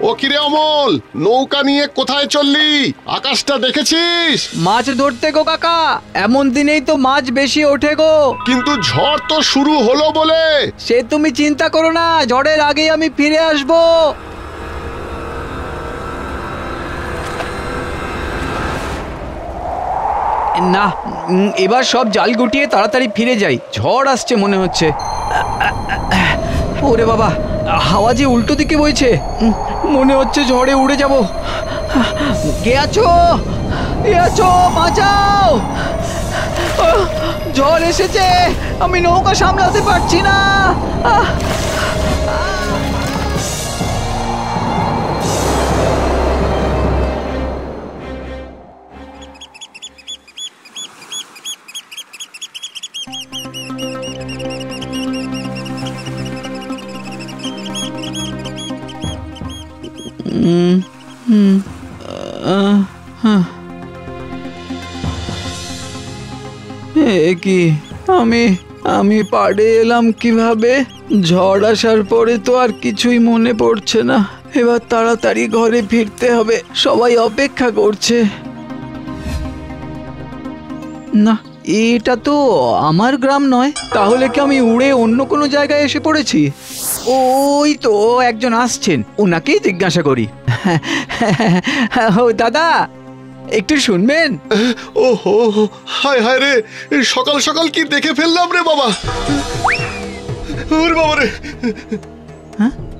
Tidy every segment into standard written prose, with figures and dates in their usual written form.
ও কিরে অমল, নৌকা নিয়ে কোথায় চললি? আকাশটা দেখেছিস? মাছ ধরতে গো কাকা, এমন দিনেই তো মাছ বেশি ওঠে গো। কিন্তু ঝড় তো শুরু হলো বলে। সে তুমি চিন্তা করো না, ঝড়ের আগেই আমি ফিরে আসবো। না, এবার সব জাল গুটিয়ে তাড়াতাড়ি ফিরে যাই, ঝড় আসছে মনে হচ্ছে। ওরে বাবা, হাওয়া যে উল্টো দিকে বইছে, মনে হচ্ছে ঝড়ে উড়ে যাব। কে আছো? কে আছো? বাঁচাও! ঝড় এসেছে, আমি নৌকা সামলাতে পারছি না। কি আমি পাড়ে এলাম কিভাবে? ঝড় আসার পরে তো আর কিছুই মনে পড়ছে না। এবার তাড়াতাড়ি ঘরে ফিরতে হবে, সবাই অপেক্ষা করছে। না, এটা তো আমার গ্রাম নয়। তাহলে কি আমি উড়ে অন্য কোনো জায়গায় এসে পড়েছি? ওই তো একজন আসছেন, ওনাকেই জিজ্ঞাসা করি। ও দাদা, একটু শুনবেন? ওহো, হায় হায় রে, সকাল সকাল কি দেখে ফেললাম রে বাবা। ওরে বাবা রে!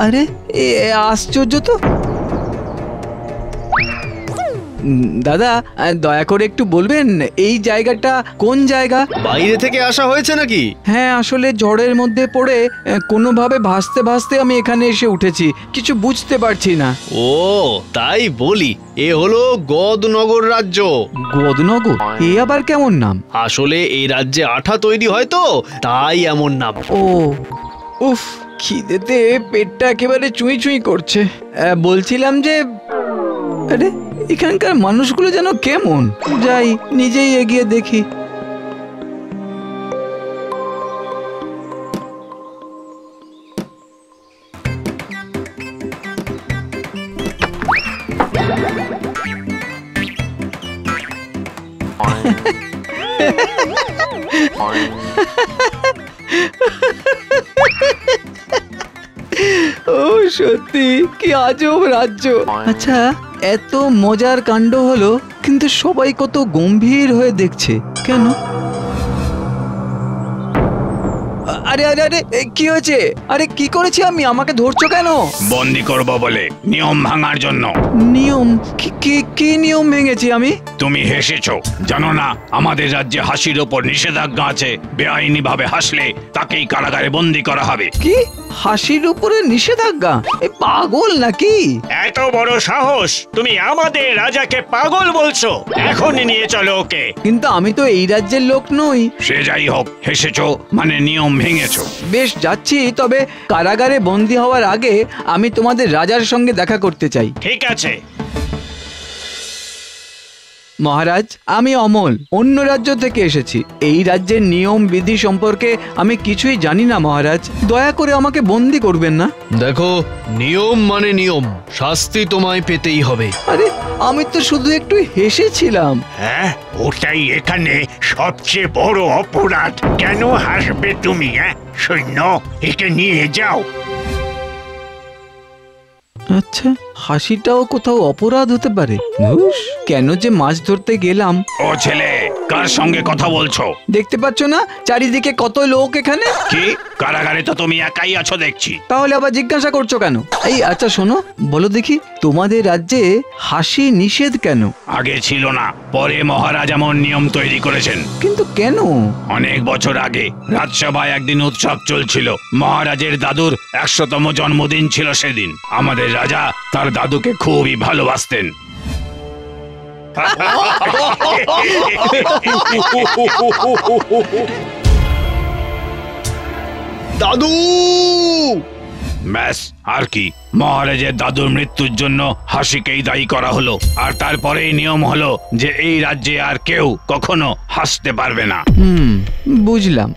আরে আশ্চর্য তো। দাদা, দয়া করে একটু বলবেন এই জায়গাটা কোন জায়গা? বাইরে থেকে আসা হয়েছে নাকি? হ্যাঁ, আসলে ঝড়ের মধ্যে পড়ে কোনোভাবে ভাসতে ভাসতে আমি এখানে এসে উঠেছি, কিছু বুঝতে পারছি না। ও তাই বলি, এ হলো গদনগর রাজ্য। গদনগর? এ আবার কেমন নাম? আসলে এই রাজ্যে আঠা তৈরি হয় তো, তাই এমন নাম। ও উফ, খিদেতে পেটটা একেবারে চুঁই চুঁই করছে। বলছিলাম যে, আরে এখানকার মানুষগুলো যেন কেমন, যাই নিজেই এগিয়ে দেখি। ও সত্যি, কি আজব রাজ্য। আচ্ছা, এত মজার কাণ্ড হলো, কিন্তু সবাই কত গম্ভীর হয়ে দেখছে কেন? আরে আরে আরে, কি হয়েছে? আরে কি করেছি আমি? আমাকে ধরছো কেন? বন্দি করব বলে, নিয়ম ভাঙার জন্য। নিয়ম? কি নিয়ম ভেঙেছি আমি? তুমি হেসেছো, জানো না আমাদের রাজ্যে হাসির ওপর নিষেধাজ্ঞা আছে। বেআইনি ভাবে হাসলে তাকেই কারাগারে বন্দি করা হবে। কি? হাসির উপরে নিষেধাজ্ঞা? এই পাগল নাকি? এত বড় সাহস! তুমি আমাদের রাজাকে পাগল বলছো? এখনই নিয়ে চলো ওকে। কিন্তু আমি তো এই রাজ্যের লোক নই। সে যাই হোক, হেসেছো মানে নিয়ম ভেঙেছো। বেশ, যাচ্ছি, তবে কারাগারে বন্দি হওয়ার আগে আমি তোমাদের রাজার সঙ্গে দেখা করতে চাই। ঠিক আছে। মহারাজ, আমি অমল, অন্য রাজ্য থেকে এসেছি। এই রাজ্যের নিয়ম বিধি সম্পর্কে আমি কিছুই জানি না মহারাজ, দয়া করে আমাকে বন্দি করবেন না। দেখো, নিয়ম মানে নিয়ম, শাস্তি তোমায় পেতেই হবে। আরে আমি তো শুধু একটু হেসেছিলাম। হ্যাঁ, ওটাই এখানে সবচেয়ে বড় অপরাধ। কেন হাসবে তুমি? সৈন্য, একে নিয়ে যাও। আচ্ছা, হাসিটাও কোথাও অপরাধ হতে পারে? কেন যে মাছ ধরতে গেলাম। ও ছেলে, কার সঙ্গে কথা বলছো? দেখতে পাচ্ছ না চারিদিকে কত লোক এখানে? কি, কারাগারে তো তুমি একাই আছো দেখছি। তাহলে আবার জিজ্ঞাসা করছো কেন? এই আচ্ছা শোনো, বলো দেখি, তোমাদের রাজ্যে হাসি নিষেধ কেন? আগে ছিল না, পরে মহারাজ এমন নিয়ম তৈরি করেছেন। কিন্তু কেন? অনেক বছর আগে রাজসভায় একদিন উৎসব চলছিল। মহারাজের দাদুর ১০০তম জন্মদিন ছিল সেদিন। আমাদের রাজা তার দাদুকে খুবই ভালোবাসতেন। দাদু! ব্যাস, আর কি, মহারাজের দাদুর মৃত্যুর জন্য হাসিকেই দায়ী করা হলো। আর তারপরেই নিয়ম হলো যে এই রাজ্যে আর কেউ কখনো হাসতে পারবে না। বুঝলাম।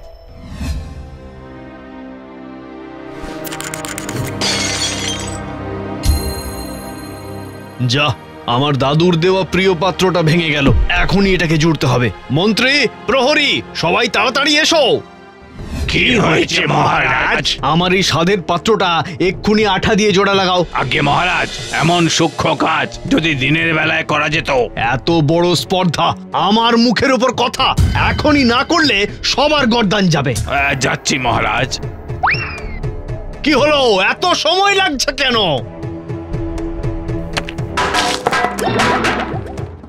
যা, আমার দাদুর দেওয়া প্রিয় পাত্রটা ভেঙে গেল। এখনই এটাকে জুড়তে হবে। মন্ত্রী, প্রহরী, সবাই তাড়াতাড়ি এসো। কি হয়েছে মহারাজ? আমার এই স্বাদের পাত্রটা এক্ষুনি আঠা দিয়ে জোড়া লাগাও। আগে মহারাজ, এমন সূক্ষ্ম কাজ যদি দিনের বেলায় করা যেত। এত বড় স্পর্ধা, আমার মুখের উপর কথা। এখনই না করলে সবার গর্দান যাবে। যাচ্ছি মহারাজ। কি হলো, এত সময় লাগছে কেন?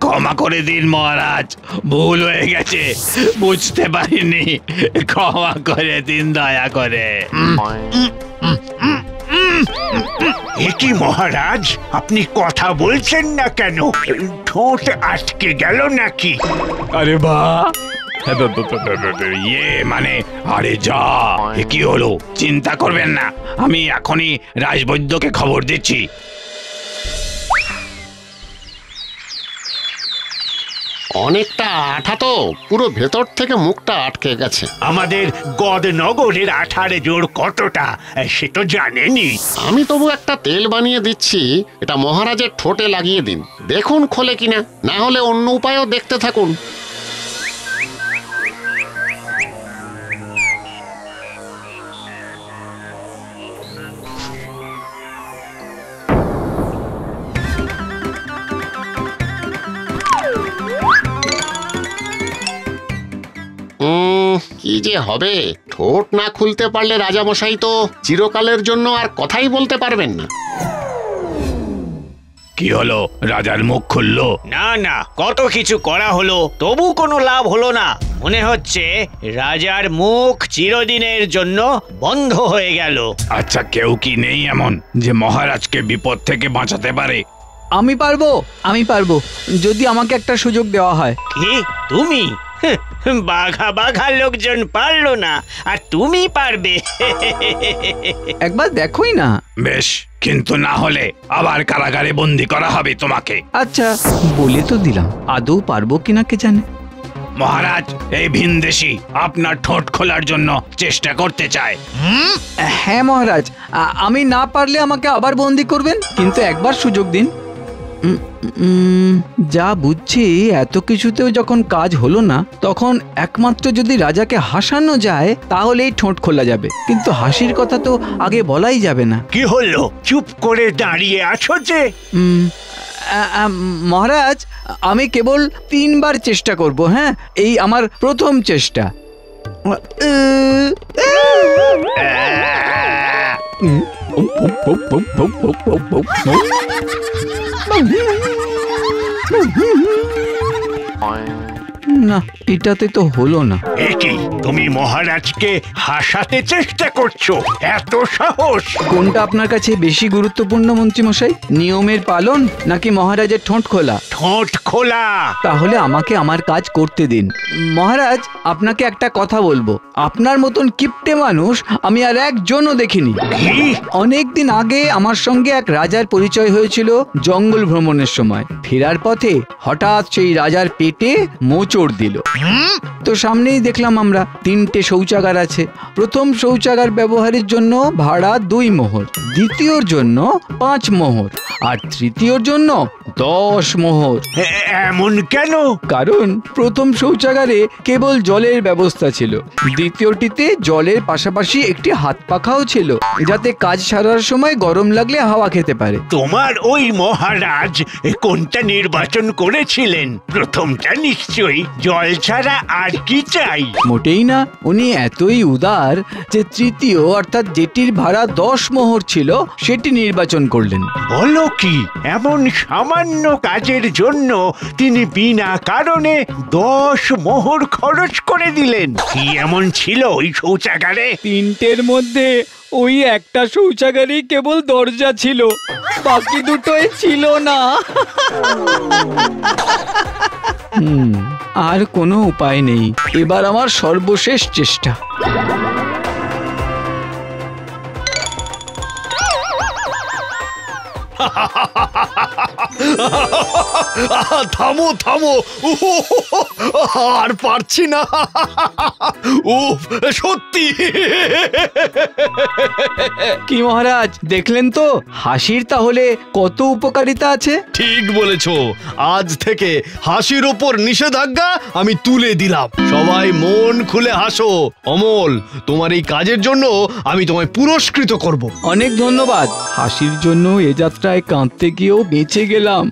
ক্ষমা করে দিন মহারাজ, ভুল হয়ে গেছে, বুঝতে পারিনি, ক্ষমা করে দিন দয়া করে। এ কি মহারাজ, আপনি কথা বলছেন না কেন? ঠোঁট আটকে গেল নাকি? আরে বাহ, ইয়ে মানে, আরে যা, এ কি হলো? চিন্তা করবেন না, আমি এখনই রাজবৈদ্যকে খবর দিচ্ছি। অনেকটা আঠা তো, পুরো ভেতর থেকে মুখটা আটকে গেছে। আমাদের গদনগরের আঠার জোর কতটা সে তো জানেনি। আমি তবু একটা তেল বানিয়ে দিচ্ছি, এটা মহারাজের ঠোঁটে লাগিয়ে দিন, দেখুন খোলে কিনা, না হলে অন্য উপায়ও দেখতে থাকুন। কি যে হবে, ঠোঁট না খুলতে পারলে রাজামশাই তো চিরকালের জন্য আর কথাই বলতে পারবেন না। কি হলো, রাজার মুখ খুললো? না না, কত কিছু করা হলো, তবু কোনো লাভ হলো না। মনে হচ্ছে রাজার মুখ চিরদিনের জন্য বন্ধ হয়ে গেল। আচ্ছা, কেউ কি নেই এমন যে মহারাজকে বিপদ থেকে বাঁচাতে পারে? আমি পারবো যদি আমাকে একটা সুযোগ দেওয়া হয়। কি তুমি? বাঘা বাঘা লোকজন পারলো না, আর তুমি পারবে? একবার দেখোই না। বেশ, কিন্তু না হলে আবার কারাগারে বন্দি করা হবে তোমাকে। আচ্ছা, বলে তো দিলাম, আদৌ পারবো কিনা কে জানে। মহারাজ, এই ভিনদেশী আপনার ঠোঁট খোলার জন্য চেষ্টা করতে চায়। হ্যাঁ মহারাজ, আমি না পারলে আমাকে আবার বন্দি করবেন, কিন্তু একবার সুযোগ দিন। যা বুঝছি, এত কিছুতেও যখন কাজ হলো না, তখন একমাত্র যদি রাজাকে হাসানো যায় তাহলেই ঠোঁট খোলা যাবে, কিন্তু হাসির কথা তো আগে বলাই যাবে না। কি হলো, চুপ করে দাঁড়িয়ে আছো যে? মহারাজ, আমি কেবল 3 বার চেষ্টা করব। হ্যাঁ, এই আমার প্রথম চেষ্টা। না, এটাতে তো হলো না। এ কি, তুমি মহারাজকে হাসাতে চেষ্টা করছো? এত সাহস! কোনটা আপনার কাছে বেশি গুরুত্বপূর্ণ মন্ত্রী মশাই, নিয়মের পালন নাকি মহারাজের ঠোঁট খোলা? ঠোঁট খোলা। তাহলে আমাকে আমার কাজ করতে দিন। মহারাজ, আপনাকে একটা কথা বলবো, আপনার মতন কিপ্টে মানুষ আমি আর একজনও দেখিনি। অনেকদিন আগে আমার সঙ্গে এক রাজার পরিচয় হয়েছিল জঙ্গল ভ্রমণের সময়। ফেরার পথে হঠাৎ সেই রাজার পেটে মোচড় দিল। তো সামনেই দেখলাম আমরা 3টে শৌচাগার আছে। প্রথম শৌচাগার ব্যবহারের জন্য ভাড়া 2 মোহর, দ্বিতীয়র জন্য 5 মোহর, আর তৃতীয়র জন্য 10 মোহর। এমন কেন? কারণ প্রথম শৌচাগারে কেবল জলের ব্যবস্থা ছিল, দ্বিতীয়টিতে জলের পাশাপাশি একটি হাত পাখাও ছিল, যাতে কাজ সারার সময় গরম লাগলে হাওয়া খেতে পারে। তোমার ওই মহারাজ কোনটা নির্বাচন করেছিলেন? প্রথমটা নিশ্চয়ই, জল ছাড়া আর কি চাই? মোটেই না, উনি এতই উদার যে তৃতীয়, অর্থাৎ যেটির ভাড়া 10 মোহর ছিল, সেটি নির্বাচন করলেন। বলো কি, এমন সামান্য কাজের জন্য তিনি বিনা কারণে 10 মোহর খরচ করে দিলেন? কি এমন ছিল ওই শৌচাগারে? 3টের মধ্যে ওই একটা শৌচাগারেই কেবল দরজা ছিল, বাকি দুটোই ছিল না। আর কোনো উপায় নেই, এবার আমার সর্বশেষ চেষ্টা। থামো থামো, আর পারছি না। উফ, সত্যি। কি মহারাজ, দেখলেন তো হাসির তাহলে কত উপকারিতা আছে। ঠিক বলেছো, আজ থেকে হাসির ওপর নিষেধাজ্ঞা আমি তুলে দিলাম। সবাই মন খুলে হাসো। অমল, তোমার এই কাজের জন্য আমি তোমায় পুরস্কৃত করব। অনেক ধন্যবাদ। হাসির জন্য এ যাত্রায় কাঁদতে গিয়েও বেঁচে গেলাম।